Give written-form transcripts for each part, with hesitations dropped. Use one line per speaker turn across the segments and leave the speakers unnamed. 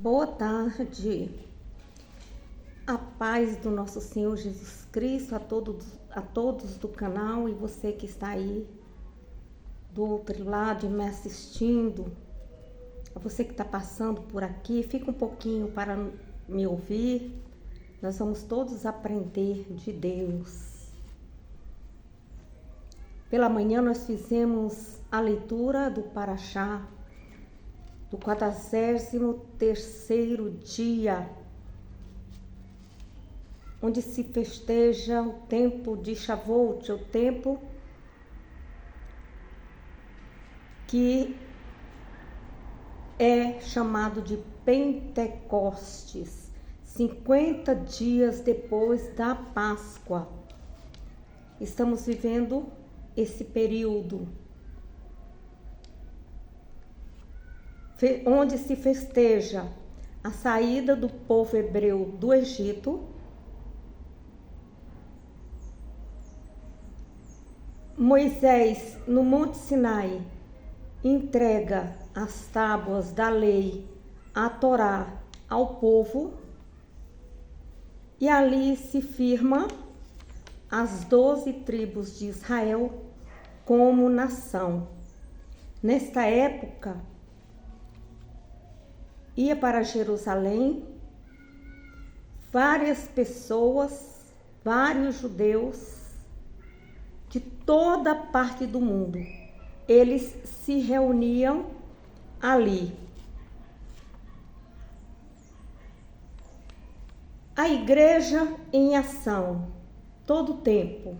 Boa tarde, a paz do nosso Senhor Jesus Cristo a todos do canal e você que está aí do outro lado me assistindo, a você que está passando por aqui, fica um pouquinho para me ouvir, nós vamos todos aprender de Deus. Pela manhã nós fizemos a leitura do Paraxá, do 43º dia, onde se festeja o tempo de Shavuot, o tempo que é chamado de Pentecostes, 50 dias depois da Páscoa. Estamos vivendo esse período onde se festeja a saída do povo hebreu do Egito, Moisés, no Monte Sinai, entrega as tábuas da lei, a Torá, ao povo, e ali se firma as 12 tribos de Israel como nação. Nesta época, ia para Jerusalém várias pessoas, vários judeus de toda parte do mundo. Eles se reuniam ali. A igreja em ação, todo o tempo.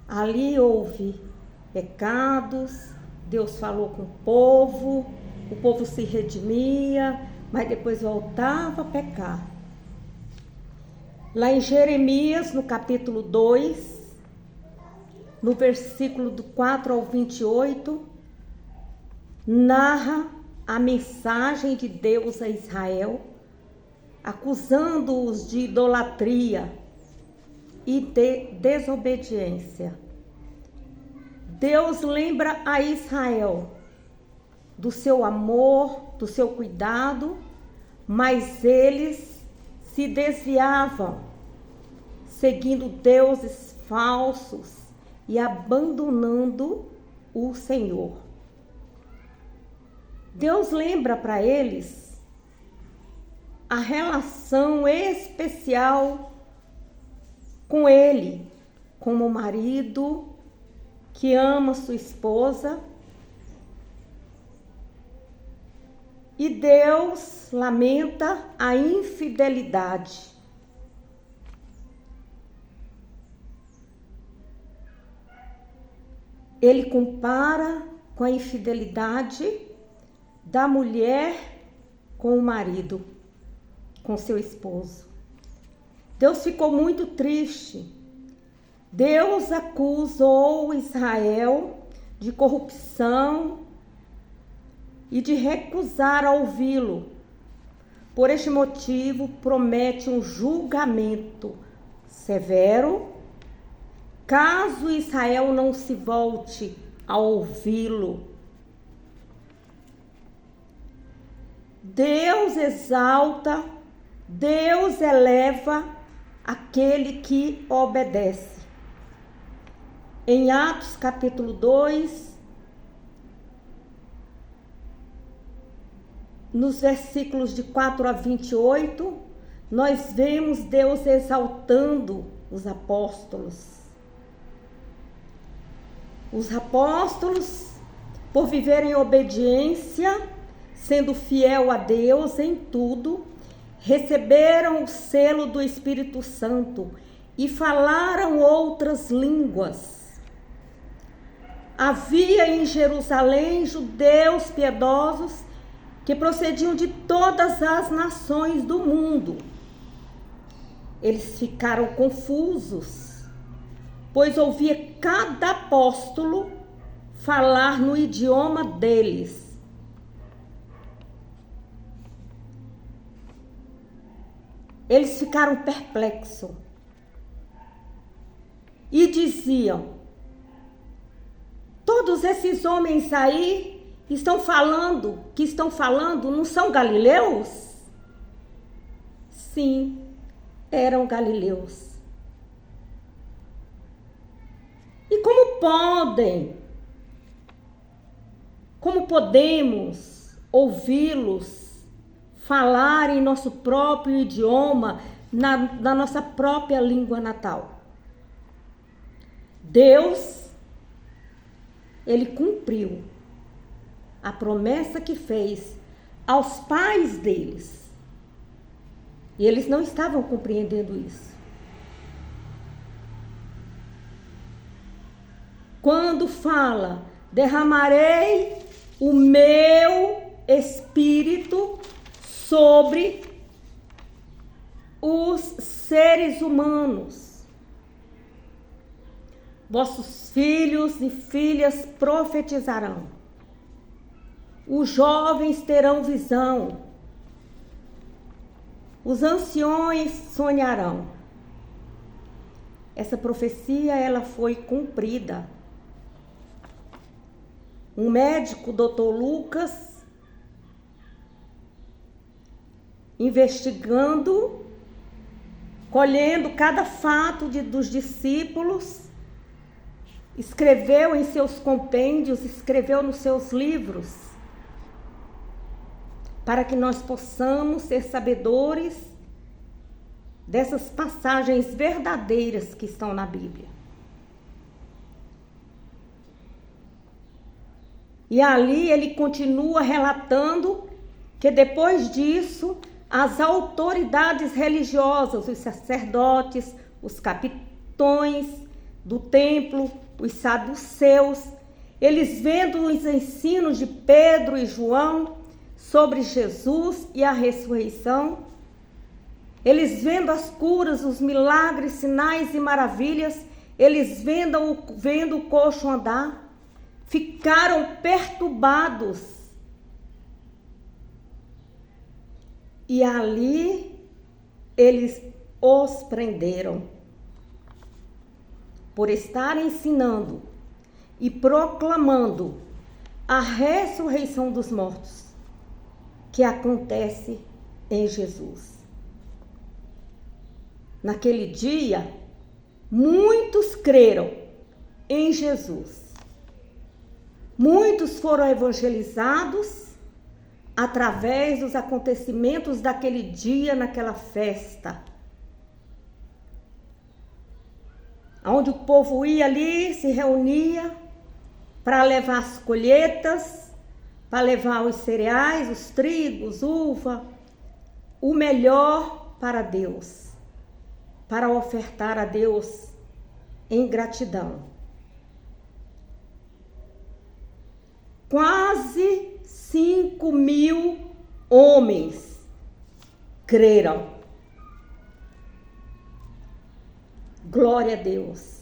Ali houve pecados, Deus falou com o povo se redimia, mas depois voltava a pecar. Lá em Jeremias, no capítulo 2, no versículo do 4 ao 28, narra a mensagem de Deus a Israel, acusando-os de idolatria e de desobediência. Deus lembra a Israel do seu amor, do seu cuidado, mas eles se desviavam, seguindo deuses falsos e abandonando o Senhor. Deus lembra para eles a relação especial com Ele, como marido que ama sua esposa. E Deus lamenta a infidelidade. Ele compara com a infidelidade da mulher com o marido, com seu esposo. Deus ficou muito triste. Deus acusou Israel de corrupção e de recusar a ouvi-lo. Por este motivo, promete um julgamento severo, caso Israel não se volte a ouvi-lo. Deus exalta, Deus eleva aquele que obedece. Em Atos capítulo 2, nos versículos de 4 a 28, nós vemos Deus exaltando os apóstolos. Os apóstolos, por viverem em obediência, sendo fiel a Deus em tudo, receberam o selo do Espírito Santo e falaram outras línguas. Havia em Jerusalém judeus piedosos que procediam de todas as nações do mundo. Eles ficaram confusos, pois ouvia cada apóstolo falar no idioma deles. Eles ficaram perplexos e diziam: todos esses homens aí que estão falando não são galileus? Sim, eram galileus. E como podemos ouvi-los falar em nosso próprio idioma, na nossa própria língua natal? Deus, Ele cumpriu a promessa que fez aos pais deles. E eles não estavam compreendendo isso. Quando fala, derramarei o meu espírito sobre os seres humanos. Vossos filhos e filhas profetizarão. Os jovens terão visão. Os anciões sonharão. Essa profecia, ela foi cumprida. Um médico, Dr. Lucas, investigando, colhendo cada fato dos discípulos, escreveu em seus compêndios, escreveu nos seus livros, para que nós possamos ser sabedores dessas passagens verdadeiras que estão na Bíblia. E ali ele continua relatando que depois disso, as autoridades religiosas, os sacerdotes, os capitões do templo, os saduceus, eles vendo os ensinos de Pedro e João sobre Jesus e a ressurreição, eles vendo as curas, os milagres, sinais e maravilhas, eles vendo o coxo andar, ficaram perturbados. E ali eles os prenderam por estar ensinando e proclamando a ressurreição dos mortos que acontece em Jesus. Naquele dia, muitos creram em Jesus. Muitos foram evangelizados através dos acontecimentos daquele dia, naquela festa, onde o povo ia ali, se reunia para levar as colheitas, para levar os cereais, os trigos, uva, o melhor para Deus, para ofertar a Deus em gratidão. Quase 5.000 homens creram. Glória a Deus.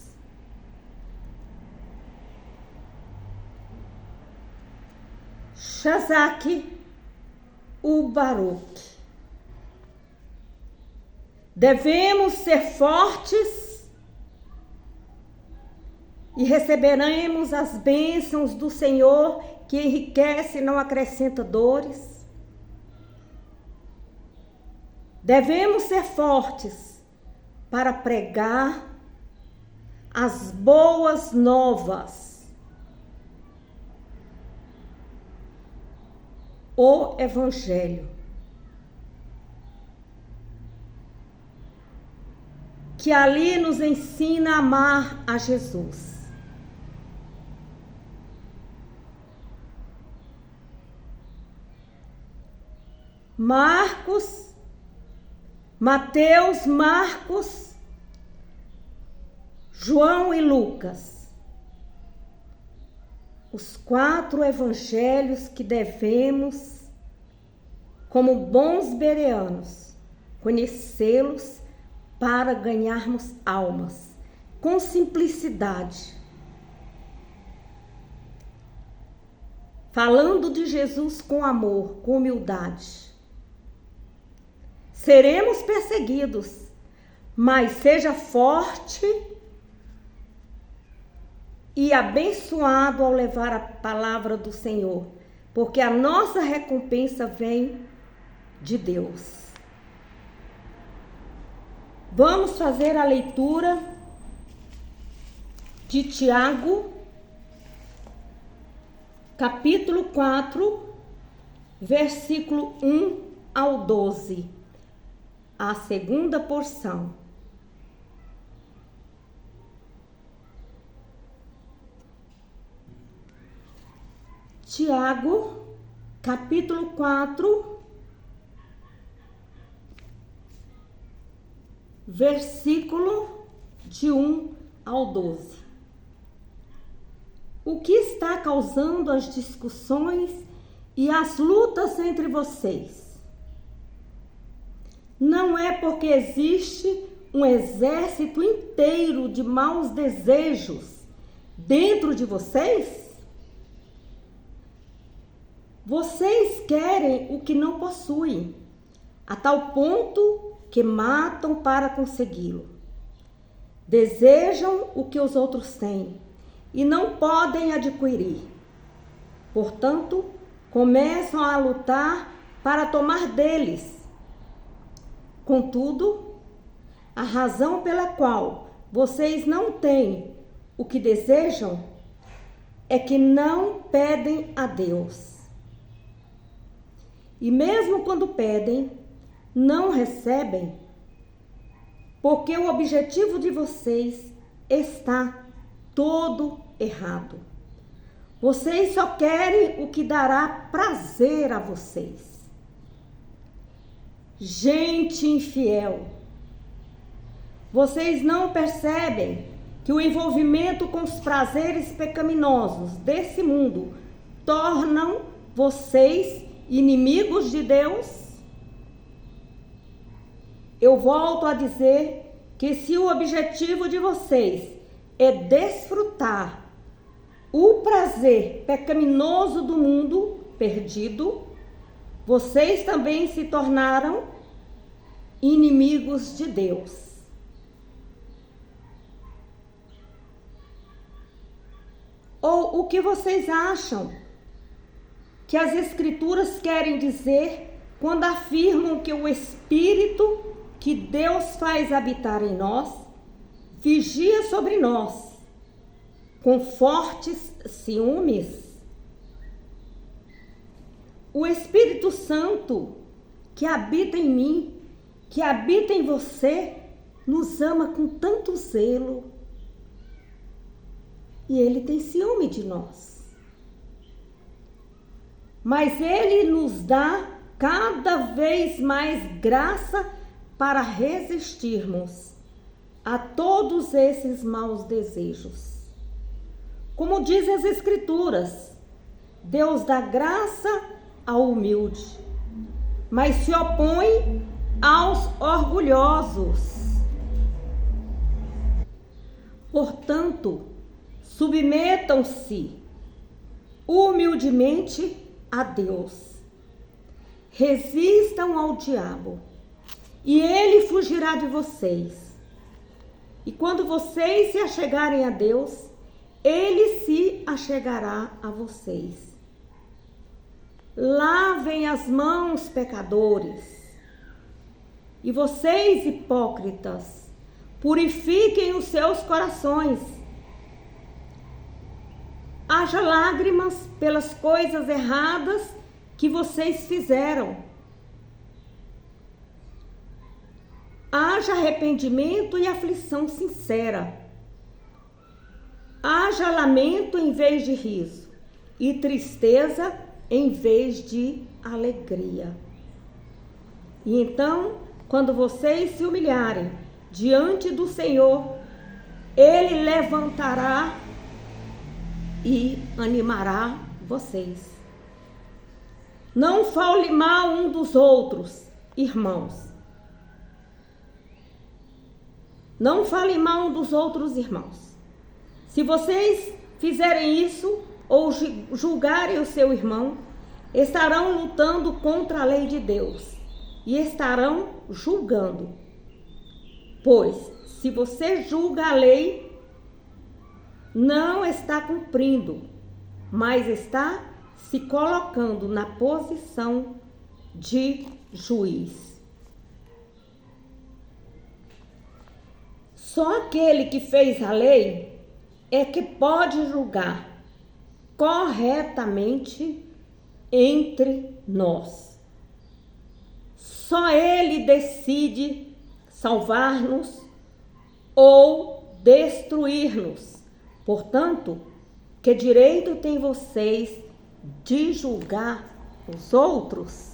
Shazak Baruch. Devemos ser fortes e receberemos as bênçãos do Senhor, que enriquece e não acrescenta dores. Devemos ser fortes para pregar as boas novas, o Evangelho, que ali nos ensina a amar a Jesus. Mateus, Marcos, João e Lucas. Os 4 evangelhos que devemos, como bons bereanos, conhecê-los para ganharmos almas, com simplicidade. Falando de Jesus com amor, com humildade. Seremos perseguidos, mas seja forte e abençoado ao levar a palavra do Senhor, porque a nossa recompensa vem de Deus. Vamos fazer a leitura de Tiago, capítulo 4, versículo 1 ao 12, a segunda porção. Tiago, capítulo 4, versículo de 1 ao 12. O que está causando as discussões e as lutas entre vocês? Não é porque existe um exército inteiro de maus desejos dentro de vocês? Vocês querem o que não possuem, a tal ponto que matam para consegui-lo. Desejam o que os outros têm e não podem adquirir. Portanto, começam a lutar para tomar deles. Contudo, a razão pela qual vocês não têm o que desejam é que não pedem a Deus. E mesmo quando pedem, não recebem, porque o objetivo de vocês está todo errado. Vocês só querem o que dará prazer a vocês. Gente infiel, vocês não percebem que o envolvimento com os prazeres pecaminosos desse mundo tornam vocês inimigos de Deus? Eu volto a dizer que se o objetivo de vocês é desfrutar o prazer pecaminoso do mundo perdido, vocês também se tornaram inimigos de Deus. Ou o que vocês acham que as Escrituras querem dizer quando afirmam que o Espírito que Deus faz habitar em nós vigia sobre nós com fortes ciúmes? O Espírito Santo que habita em mim, que habita em você, nos ama com tanto zelo. E Ele tem ciúme de nós. Mas Ele nos dá cada vez mais graça para resistirmos a todos esses maus desejos. Como dizem as Escrituras, Deus dá graça ao humilde, mas se opõe aos orgulhosos. Portanto, submetam-se humildemente a Deus. Resistam ao diabo e ele fugirá de vocês. E quando vocês se achegarem a Deus, ele se achegará a vocês. Lavem as mãos, pecadores. E vocês, hipócritas, purifiquem os seus corações. Haja lágrimas pelas coisas erradas que vocês fizeram. Haja arrependimento e aflição sincera. Haja lamento em vez de riso e tristeza em vez de alegria. E então, quando vocês se humilharem diante do Senhor, Ele levantará e animará vocês. Não fale mal um dos outros, irmãos. Não falem mal um dos outros, irmãos. Se vocês fizerem isso ou julgarem o seu irmão, estarão lutando contra a lei de Deus e estarão julgando. Pois, se você julga a lei, não está cumprindo, mas está se colocando na posição de juiz. Só aquele que fez a lei é que pode julgar corretamente entre nós. Só ele decide salvar-nos ou destruir-nos. Portanto, que direito tem vocês de julgar os outros?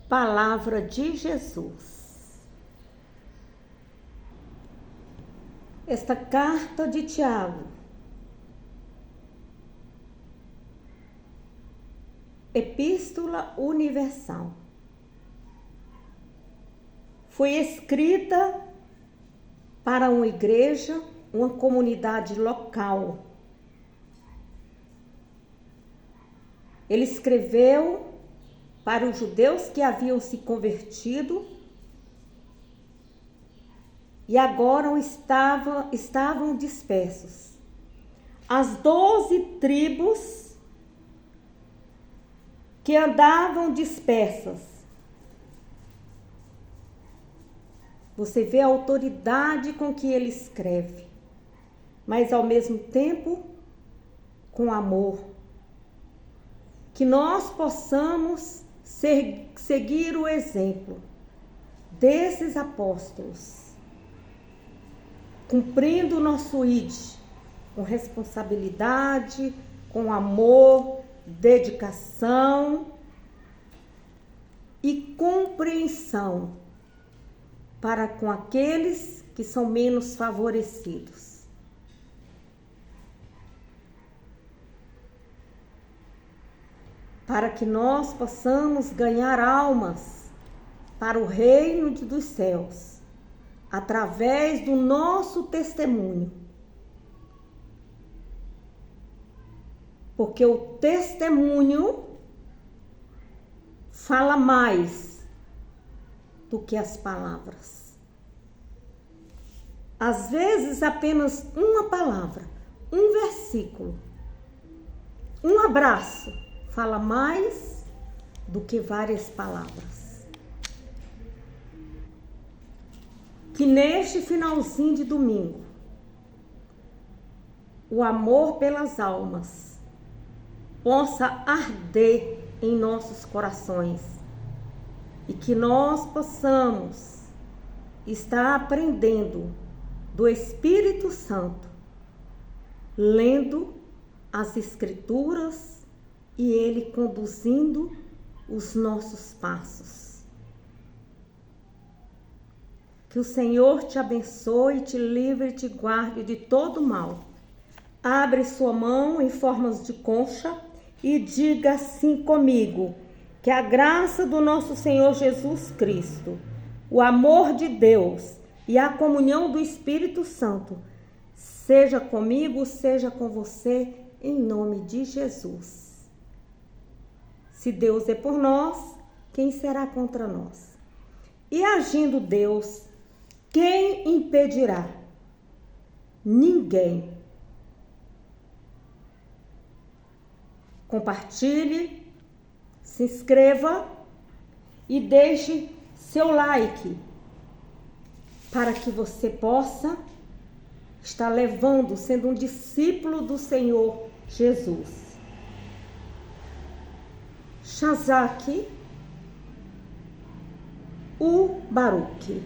Palavra de Jesus. Esta carta de Tiago, Epístola Universal, foi escrita para uma igreja, uma comunidade local. Ele escreveu para os judeus que haviam se convertido e agora estavam dispersos. As 12 tribos que andavam dispersas. Você vê a autoridade com que ele escreve, mas ao mesmo tempo com amor. Que nós possamos seguir o exemplo desses apóstolos, cumprindo o nosso ID, com responsabilidade, com amor, dedicação e compreensão para com aqueles que são menos favorecidos. Para que nós possamos ganhar almas para o reino dos céus, através do nosso testemunho. Porque o testemunho fala mais do que as palavras. Às vezes, apenas uma palavra, um versículo, um abraço, fala mais do que várias palavras. Que neste finalzinho de domingo, o amor pelas almas possa arder em nossos corações e que nós possamos estar aprendendo do Espírito Santo, lendo as Escrituras e Ele conduzindo os nossos passos. Que o Senhor te abençoe, te livre e te guarde de todo mal. Abre sua mão em formas de concha e diga assim comigo: que a graça do nosso Senhor Jesus Cristo, o amor de Deus e a comunhão do Espírito Santo seja comigo, seja com você, em nome de Jesus. Se Deus é por nós, quem será contra nós? E agindo Deus, quem impedirá? Ninguém. Compartilhe, se inscreva e deixe seu like para que você possa estar levando, sendo um discípulo do Senhor Jesus. Shazak, o Baruch.